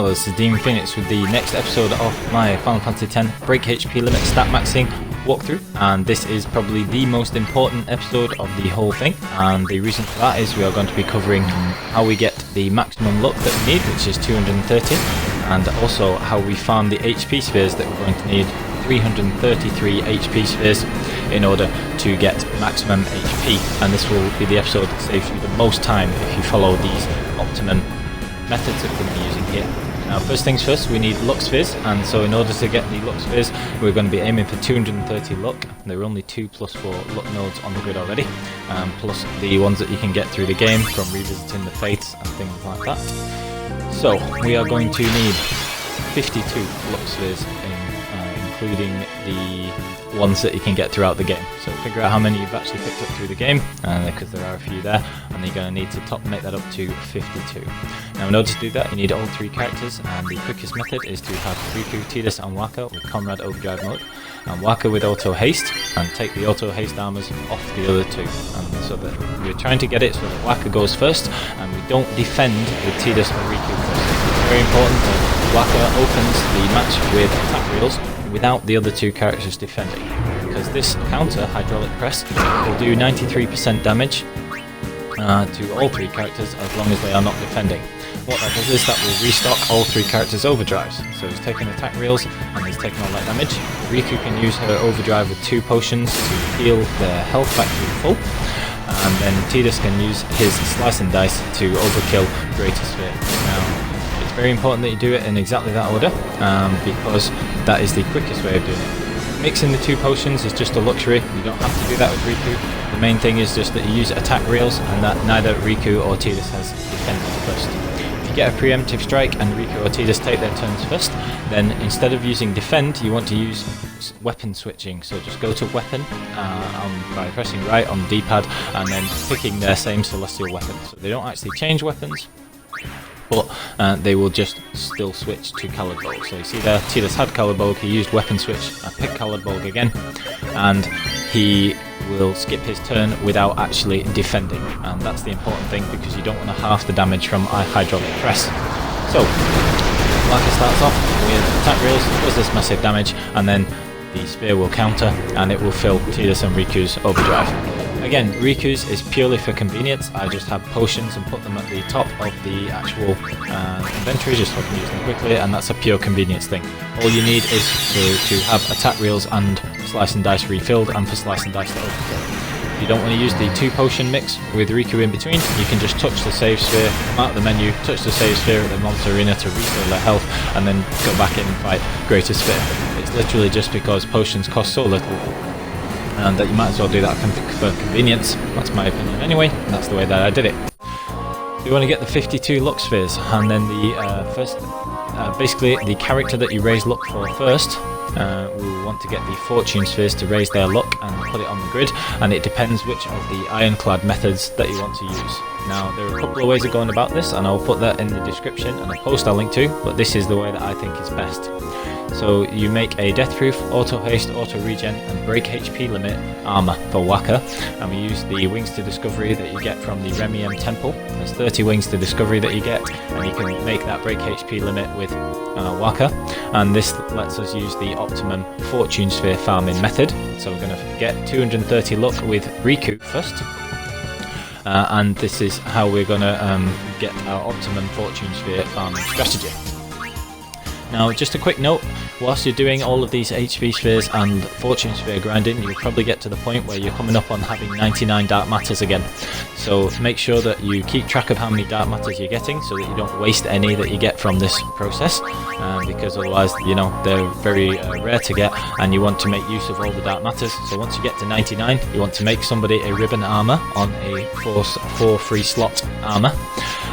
Hello, this is Demon Phoenix with the next episode of my Final Fantasy X Break HP Limit Stat Maxing walkthrough, and this is probably the most important episode of the whole thing, and the reason for that is we are going to be covering how we get the maximum luck that we need, which is 230, and also how we farm the HP spheres that we're going to need, 333 HP spheres, in order to get maximum HP, and this will be the episode that saves you the most time if you follow these optimum methods that we're going to be using here. Now, first things first, we need luck spheres, and so in order to get the luck spheres, we're going to be aiming for 230 luck. There are only 2+4 luck nodes on the grid already, plus the ones that you can get through the game from revisiting the fates and things like that. So we are going to need 52 luck spheres, including the ones that you can get throughout the game. So figure out how many you've actually picked up through the game, because there are a few there, and you're going to need to make that up to 52. Now, in order to do that, you need all three characters, and the quickest method is to have Riku, Tidus and Waka with Comrade Overdrive mode, and Waka with Auto Haste, and take the Auto Haste armors off the other two. And so that we're trying to get it so that Waka goes first, and we don't defend with Tidus or Riku first. It's very important that Waka opens the match with attack reels without the other two characters defending, because this counter, Hydraulic Press, will do 93% damage to all three characters as long as they are not defending. What that does is that will restock all three characters' overdrives. So he's taking attack reels and he's taking all that damage. Riku can use her overdrive with 2 potions to heal their health back to full, and then Tidus can use his Slice and Dice to overkill Greater Sphere. Now, it's very important that you do it in exactly that order, because that is the quickest way of doing it. Mixing the 2 potions is just a luxury. You don't have to do that with Riku. The main thing is just that you use attack reels and that neither Riku or Tidus has defended first. If you get a preemptive strike and Riku or Tidus take their turns first, then instead of using defend, you want to use weapon switching. So just go to weapon by pressing right on the D-pad and then picking their same celestial weapon. So they don't actually change weapons, but they will just still switch to Coloured Bulk. So you see there, Tidus had Coloured Bulk, he used Weapon Switch, I picked Coloured Bulk again, and he will skip his turn without actually defending. And that's the important thing, because you don't want to half the damage from Hydraulic Press. So, Waka starts off with attack reels, does this massive damage, and then the spear will counter, and it will fill Tidus and Riku's overdrive. Again, Riku's is purely for convenience. I just have potions and put them at the top of the actual inventory just so I can use them quickly, and that's a pure convenience thing. All you need is to have attack reels and Slice and Dice refilled, and for Slice and Dice to overfill. If you don't want to use the 2 potion mix with Riku in between, you can just touch the save sphere, come out of the menu, touch the save sphere at the monster arena to refill their health, and then go back in and fight Greater Sphere. It's literally just because potions cost so little, and that you might as well do that for convenience. That's my opinion anyway, and that's the way that I did it. You want to get the 52 luck spheres, and then the basically the character that you raise luck for first will want to get the fortune spheres to raise their luck and put it on the grid, and it depends which of the Ironclad methods that you want to use. Now, there are a couple of ways of going about this, and I'll put that in the description and a post I'll link to, but this is the way that I think is best. So you make a Death Proof, Auto Haste, Auto Regen and Break HP Limit armor for Waka, and we use the Wings to Discovery that you get from the Remiem Temple. There's 30 Wings to Discovery that you get, and you can make that Break HP Limit with Waka, and this lets us use the optimum Fortune Sphere farming method. So we're going to get 230 luck with Riku first, and this is how we're going to get our optimum Fortune Sphere farming strategy. Now, just a quick note, whilst you're doing all of these HP spheres and Fortune Sphere grinding, you'll probably get to the point where you're coming up on having 99 dark matters again. So make sure that you keep track of how many dark matters you're getting, so that you don't waste any that you get from this process, because otherwise, you know, they're very rare to get, and you want to make use of all the dark matters. So once you get to 99, you want to make somebody a ribbon armor on a 4 free slot armor.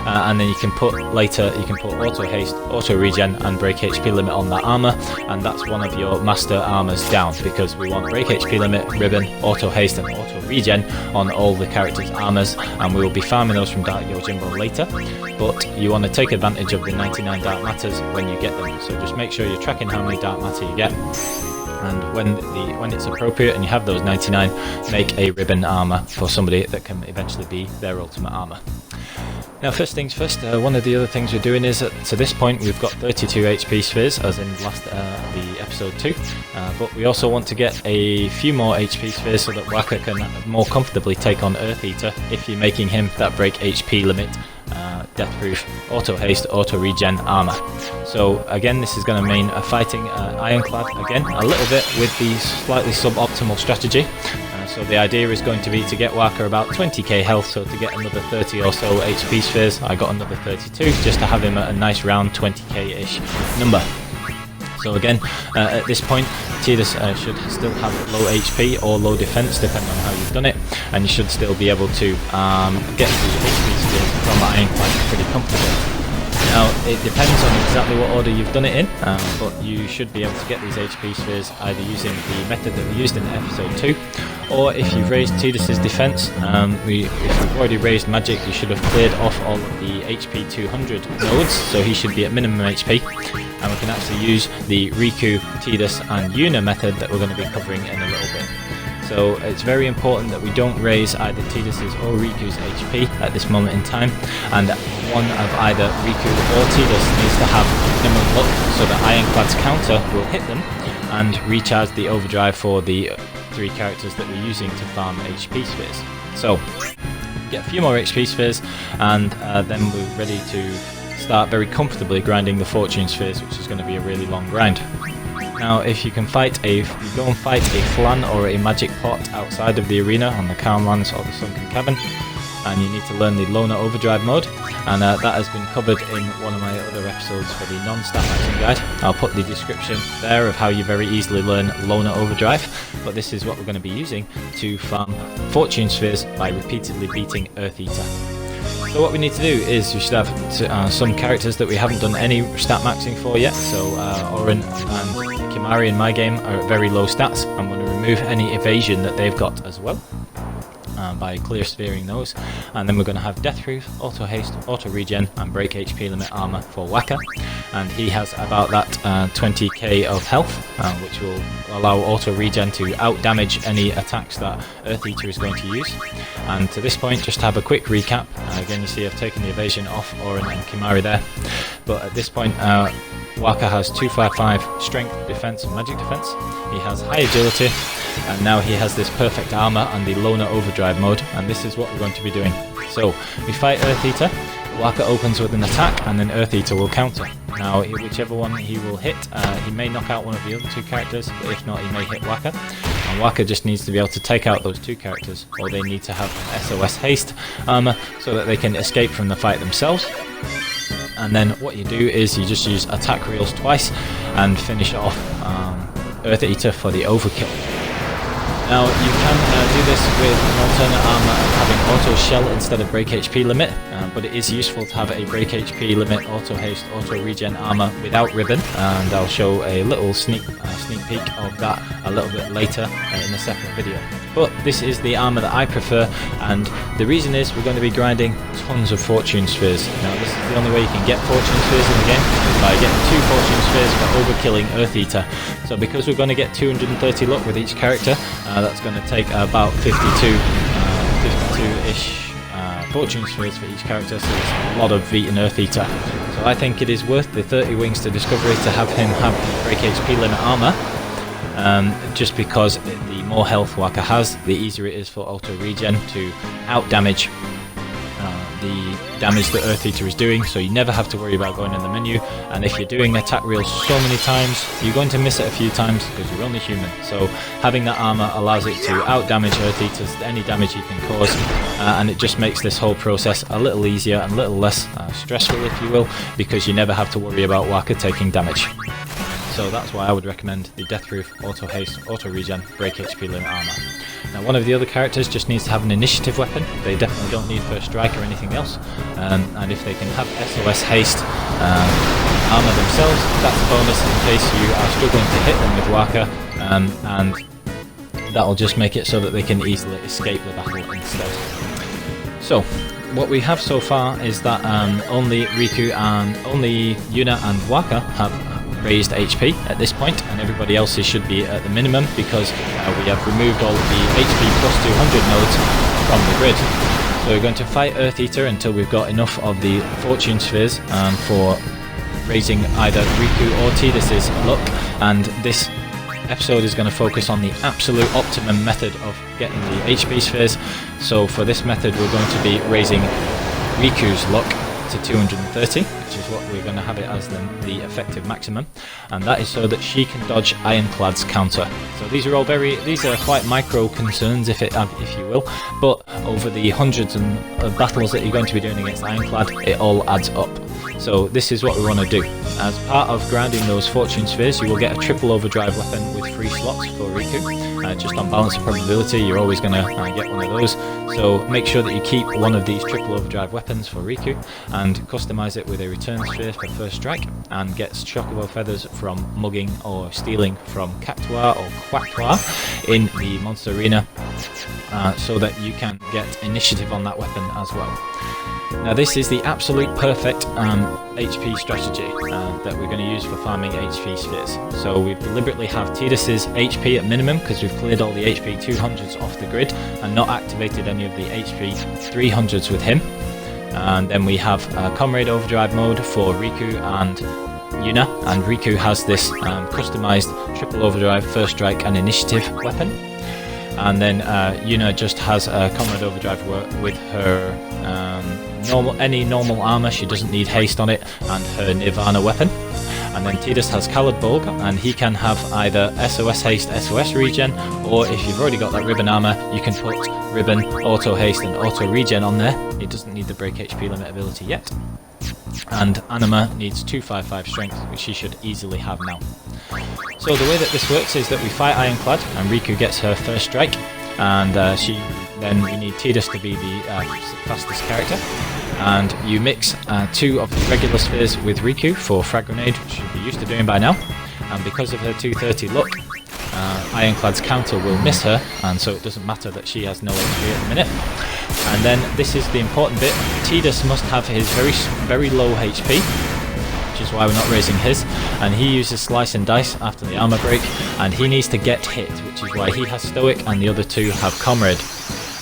And then you can put Auto Haste, Auto Regen and Break HP Limit on that armor, and that's one of your master armors down, because we want Break HP Limit, Ribbon, Auto Haste and Auto Regen on all the characters' armors, and we will be farming those from Dark Yojimbo later, but you want to take advantage of the 99 Dark Matters when you get them, so just make sure you're tracking how many Dark Matter you get. And when it's appropriate and you have those 99, make a ribbon armor for somebody that can eventually be their ultimate armor. Now, first things first, one of the other things we're doing is that to this point we've got 32 HP spheres, as in the episode 2, but we also want to get a few more HP spheres so that Waka can more comfortably take on Earth Eater if you're making him that break HP limit, death-proof, auto-haste, auto-regen armor. So again, this is going to mean fighting Ironclad again, a little bit with the slightly suboptimal strategy. So the idea is going to be to get Waka about 20k health, so to get another 30 or so HP spheres, I got another 32, just to have him at a nice round 20k-ish number. So again, at this point, Tidus should still have low HP or low defense, depending on how you've done it, and you should still be able to get the HP spheres from Ironclad pretty comfortably. Now, it depends on exactly what order you've done it in, but you should be able to get these HP spheres either using the method that we used in episode 2, or if you've raised Tidus' defense, if you've already raised magic, you should have cleared off all of the HP 200 nodes, so he should be at minimum HP, and we can actually use the Riku, Tidus and Yuna method that we're going to be covering in a little bit. So it's very important that we don't raise either Tidus' or Riku's HP at this moment in time, and one of either Riku or Tidus needs to have minimum luck so that Ironclad's counter will hit them and recharge the overdrive for the 3 characters that we're using to farm HP spheres. So get a few more HP spheres, and then we're ready to start very comfortably grinding the fortune spheres, which is going to be a really long grind. Now, if you can go and fight a flan or a magic pot outside of the arena on the Calm Lands or the Sunken Cavern, and you need to learn the Loner Overdrive mode, and that has been covered in one of my other episodes for the non-stat maxing guide. I'll put the description there of how you very easily learn Loner Overdrive, but this is what we're going to be using to farm fortune spheres by repeatedly beating Earth Eater. So what we need to do is we should have some characters that we haven't done any stat maxing for yet. So Orin and Kimari in my game are at very low stats. I'm going to remove any evasion that they've got as well by clear sphering those. And then we're going to have Death-proof, Auto Haste, Auto Regen and Break HP Limit Armor for Waka. And he has about that 20k of health, which will allow Auto Regen to out-damage any attacks that Earth Eater is going to use. And to this point, just to have a quick recap, again you see I've taken the evasion off Orin and Kimari there, but at this point Waka has 255 strength, defense and magic defense, he has high agility, and now he has this perfect armor and the Loner Overdrive mode, and this is what we're going to be doing. So we fight Earth Eater, Waka opens with an attack and then Earth Eater will counter. Now whichever one he will hit, he may knock out one of the other 2 characters, but if not he may hit Waka. And Waka just needs to be able to take out those 2 characters, or they need to have SOS haste armor so that they can escape from the fight themselves. And then what you do is you just use attack reels twice and finish off Earth Eater for the overkill. Now you can do this with an alternate armor of having auto shell instead of break HP limit, but it is useful to have a break HP limit, auto haste, auto regen armor without ribbon, and I'll show a little sneak peek of that a little bit later in a separate video. But this is the armor that I prefer, and the reason is we're going to be grinding tons of fortune spheres. Now this is the only way you can get fortune spheres in the game, is by getting 2 fortune spheres for overkilling Earth Eater. So because we're going to get 230 luck with each character, that's going to take about 52-ish fortune spheres for each character, so it's a lot of beating Earth Eater. So I think it is worth the 30 wings to discovery to have him have the break HP limit armor, just because the more health Waka has, the easier it is for auto regen to out damage the damage that Earth Eater is doing, so you never have to worry about going in the menu. And if you're doing attack reels so many times, you're going to miss it a few times because you're only human. So having that armor allows it to out damage Earth Eaters, any damage you can cause, and it just makes this whole process a little easier and a little less stressful, if you will, because you never have to worry about Waka taking damage. So that's why I would recommend the Death-proof, Auto Haste, Auto Regen, Break HP Limit armor. Now one of the other characters just needs to have an initiative weapon. They definitely don't need first strike or anything else, and if they can have SOS Haste armor themselves, that's a bonus in case you are struggling to hit them with Waka, and that'll just make it so that they can easily escape the battle instead. So what we have so far is that only Riku and only Yuna and Waka have raised HP at this point, and everybody else's should be at the minimum because we have removed all of the HP plus 200 nodes from the grid. So we're going to fight Earth Eater until we've got enough of the Fortune Spheres for raising either Riku or Tidus's luck, and this episode is going to focus on the absolute optimum method of getting the HP spheres. So for this method we're going to be raising Riku's luck to 230, which is what we're going to have it as the effective maximum, and that is so that she can dodge Ironclad's counter. So these are quite micro concerns, if you will, but over the hundreds of battles that you're going to be doing against Ironclad, it all adds up. So this is what we want to do. As part of grounding those Fortune Spheres, you will get a triple overdrive weapon with 3 slots for Riku. Just on balance of probability, you're always going to get one of those. So make sure that you keep one of these triple overdrive weapons for Riku, and customize it with a return sphere for first strike, and get Chocobo feathers from mugging or stealing from Cactua or Quactua in the monster arena, so that you can get initiative on that weapon as well. Now this is the absolute perfect HP strategy that we're going to use for farming HP spheres. So we deliberately have Tidus's HP at minimum because we've cleared all the HP 200s off the grid and not activated any of the HP 300s with him. And then we have Comrade Overdrive mode for Riku and Yuna, and Riku has this customized triple overdrive, first strike and initiative weapon. And then Yuna just has a Comrade Overdrive with her any normal armor, she doesn't need haste on it, and her Nirvana weapon. And then Tidus has Khaled Bulg, and he can have either SOS haste, SOS regen, or if you've already got that ribbon armor, you can put ribbon, auto haste and auto regen on there. It doesn't need the break HP limit ability yet. And Anima needs 255 strength, which she should easily have now. So the way that this works is that we fight Ironclad, and Riku gets her first strike, and then we need Tidus to be the fastest character, and you mix 2 of the regular spheres with Riku for Frag Grenade, which she'll be used to doing by now, and because of her 230 luck, Ironclad's counter will miss her, and so it doesn't matter that she has no HP at the minute. And then this is the important bit, Tidus must have his very low HP, which is why we're not raising his, and he uses Slice and Dice after the armor break, and he needs to get hit, which is why he has Stoic and the other 2 have Comrade.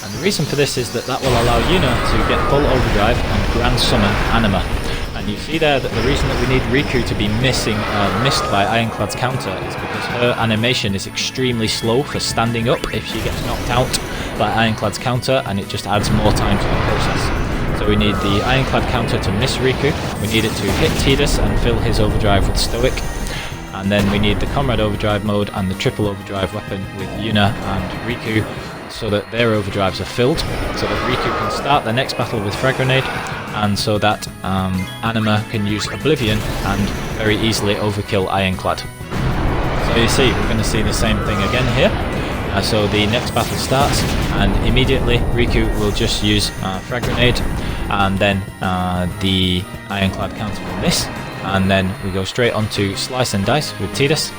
And the reason for this is that will allow Yuna to get full overdrive and Grand Summon Anima. And you see there that the reason that we need Riku to be missed by Ironclad's counter is because her animation is extremely slow for standing up if she gets knocked out by Ironclad's counter, and it just adds more time to the process. So we need the Ironclad counter to miss Riku, we need it to hit Tidus and fill his overdrive with Stoic, and then we need the Comrade Overdrive mode and the triple overdrive weapon with Yuna and Riku, so that their overdrives are filled, so that Riku can start the next battle with Frag Grenade, and so that Anima can use Oblivion and very easily overkill Ironclad. So you see, we're going to see the same thing again here. So the next battle starts, and immediately Riku will just use Frag Grenade, and then the Ironclad counter will miss, and then we go straight onto Slice and Dice with Tidus,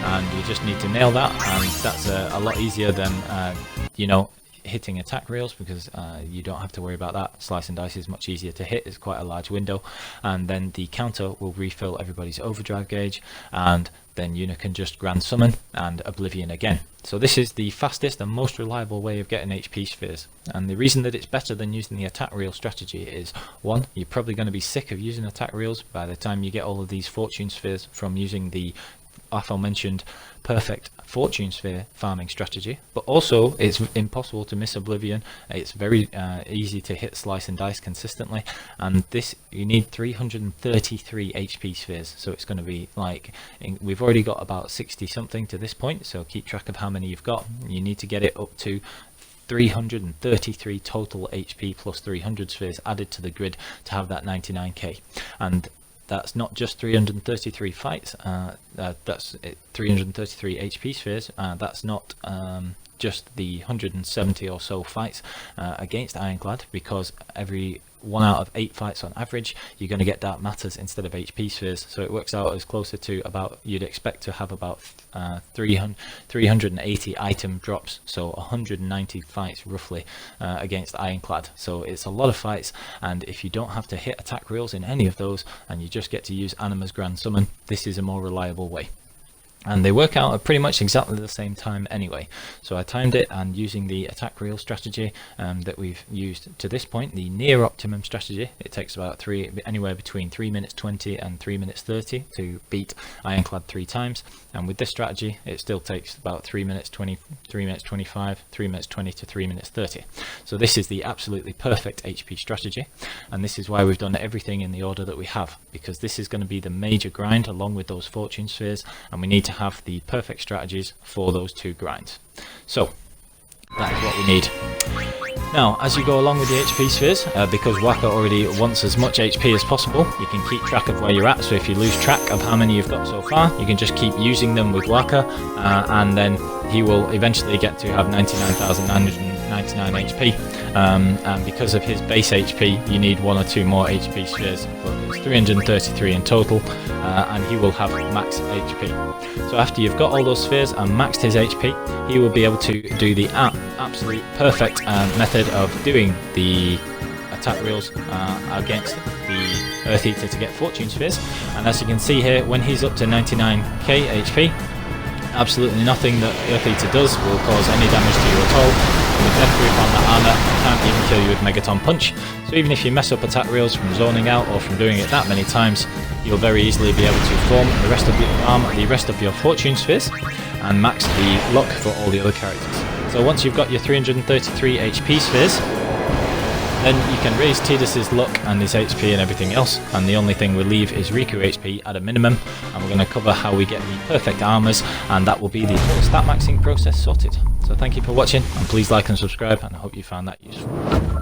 and you just need to nail that, and that's a lot easier than hitting attack rails, because you don't have to worry about that. Slice and Dice is much easier to hit, it's quite a large window, and then the counter will refill everybody's overdrive gauge, and then Yuna can just Grand Summon and Oblivion again. So this is the fastest and most reliable way of getting HP spheres, and the reason that it's better than using the attack reel strategy is, one, you're probably going to be sick of using attack reels by the time you get all of these Fortune spheres from using the aforementioned perfect Fortune sphere farming strategy, but also it's impossible to miss Oblivion. It's very easy to hit Slice and Dice consistently, and this you need 333 HP spheres, so it's going to be like, we've already got about 60 something to this point, so keep track of how many you've got. You need to get it up to 333 total HP plus 300 spheres added to the grid to have that 99k, and that's not just 333 fights, that's 333 HP spheres, that's not just the 170 or so fights against Ironclad, because every 1 out of 8 fights on average, you're going to get dark matters instead of HP spheres. So it works out as closer to about, you'd expect to have about 380 item drops, so 190 fights roughly against Ironclad. So it's a lot of fights, and if you don't have to hit attack reels in any of those and you just get to use Anima's Grand Summon, this is a more reliable way. And they work out at pretty much exactly the same time anyway. So I timed it, and using the attack reel strategy that we've used to this point, the near optimum strategy, it takes about anywhere between 3 minutes 20 and 3 minutes 30 to beat Ironclad 3 times. And with this strategy, it still takes about 3 minutes 20, 3 minutes 25, 3 minutes 20 to 3 minutes 30. So this is the absolutely perfect HP strategy, and this is why we've done everything in the order that we have, because this is going to be the major grind along with those fortune spheres, and we need to have the perfect strategies for those 2 grinds. So that is what we need. Now, as you go along with the HP spheres, because Waka already wants as much HP as possible, you can keep track of where you're at. So if you lose track of how many you've got so far, you can just keep using them with Waka, and then he will eventually get to have 99,999 HP. And because of his base HP, you need 1 or 2 more HP spheres, but it's 333 in total, and he will have max HP. So after you've got all those spheres and maxed his HP, he will be able to do the absolute perfect method of doing the attack reels against the Earth Eater to get fortune spheres. And as you can see here, when he's up to 99k HP, absolutely nothing that Earth Eater does will cause any damage to you at all. With death proof on that armor, it can't even kill you with Megaton Punch. So even if you mess up attack reels from zoning out or from doing it that many times, you'll very easily be able to form the rest of your armor, the rest of your fortune spheres, and max the luck for all the other characters. So once you've got your 333 HP spheres, then you can raise Tidus's luck and his HP and everything else, and the only thing we leave is Riku HP at a minimum, and we're going to cover how we get the perfect armors, and that will be the whole stat maxing process sorted. So thank you for watching, and please like and subscribe, and I hope you found that useful.